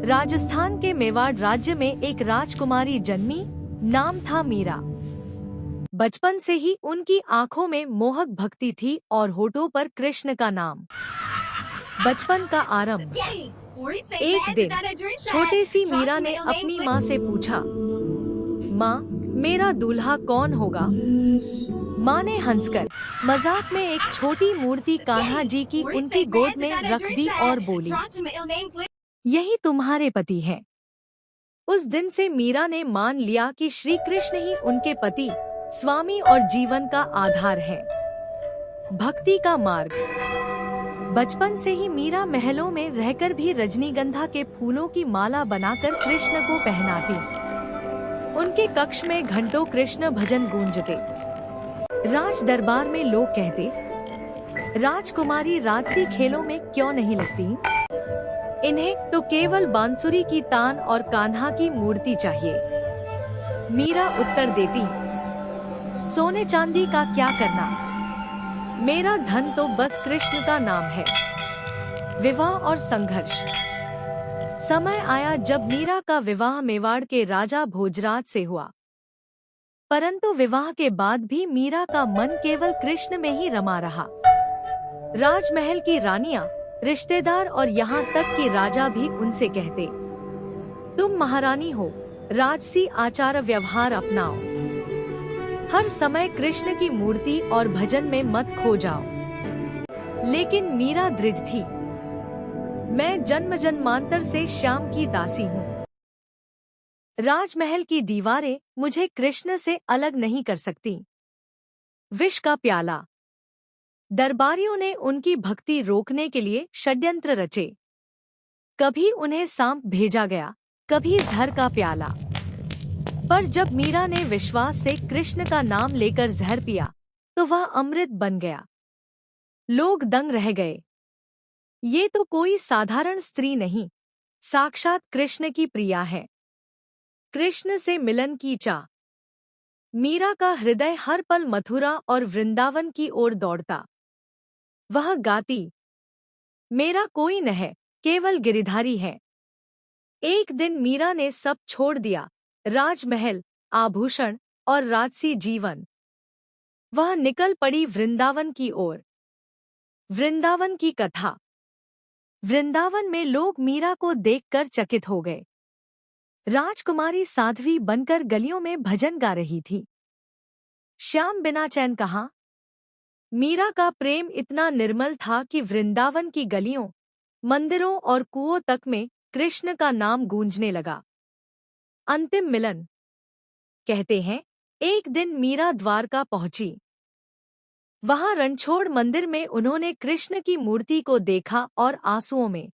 राजस्थान के मेवाड़ राज्य में एक राजकुमारी जन्मी, नाम था मीरा। बचपन से ही उनकी आंखों में मोहक भक्ति थी और होठों पर कृष्ण का नाम। बचपन का आरंभ। एक दिन छोटी सी मीरा ने अपनी माँ से पूछा, माँ, मेरा दूल्हा कौन होगा? माँ ने हंसकर मजाक में एक छोटी मूर्ति कान्हा जी की उनकी गोद में रख दी और बोली, यही तुम्हारे पति हैं। उस दिन से मीरा ने मान लिया कि श्री कृष्ण ही उनके पति, स्वामी और जीवन का आधार है। भक्ति का मार्ग। बचपन से ही मीरा महलों में रहकर भी रजनीगंधा के फूलों की माला बनाकर कृष्ण को पहनाती। उनके कक्ष में घंटों कृष्ण भजन गूंजते। राज दरबार में लोग कहते, राजकुमारी राजसी खेलों में क्यों नहीं लगती? इन्हें तो केवल बांसुरी की तान और कान्हा की मूर्ति चाहिए। मीरा उत्तर देती, सोने चांदी का क्या करना, मेरा धन तो बस कृष्ण का नाम है। विवाह और संघर्ष। समय आया जब मीरा का विवाह मेवाड़ के राजा भोजराज से हुआ, परंतु विवाह के बाद भी मीरा का मन केवल कृष्ण में ही रमा रहा। राजमहल की रानियां, रिश्तेदार और यहाँ तक कि राजा भी उनसे कहते, तुम महारानी हो, राजसी आचार व्यवहार अपनाओ। हर समय कृष्ण की मूर्ति और भजन में मत खो जाओ। लेकिन मीरा दृढ़ थी, मैं जन्म जन्मांतर से श्याम की दासी हूँ। राजमहल की दीवारें मुझे कृष्ण से अलग नहीं कर सकती। विष का प्याला। दरबारियों ने उनकी भक्ति रोकने के लिए षड्यंत्र रचे। कभी उन्हें सांप भेजा गया, कभी जहर का प्याला। पर जब मीरा ने विश्वास से कृष्ण का नाम लेकर जहर पिया, तो वह अमृत बन गया। लोग दंग रह गए। ये तो कोई साधारण स्त्री नहीं, साक्षात कृष्ण की प्रिया है। कृष्ण से मिलन की चाह। मीरा का हृदय हर पल मथुरा और वृंदावन की ओर दौड़ता। वह गाती, मेरा कोई न है, केवल गिरिधारी है। एक दिन मीरा ने सब छोड़ दिया, राजमहल, आभूषण और राजसी जीवन। वह निकल पड़ी वृंदावन की ओर। वृंदावन की कथा। वृंदावन में लोग मीरा को देखकर चकित हो गए। राजकुमारी साध्वी बनकर गलियों में भजन गा रही थी। श्याम बिना चैन कहाँ। मीरा का प्रेम इतना निर्मल था कि वृंदावन की गलियों, मंदिरों और कुओं तक में कृष्ण का नाम गूंजने लगा। अंतिम मिलन। कहते हैं, एक दिन मीरा द्वारका पहुंची। वहां रणछोड़ मंदिर में उन्होंने कृष्ण की मूर्ति को देखा और आंसुओं में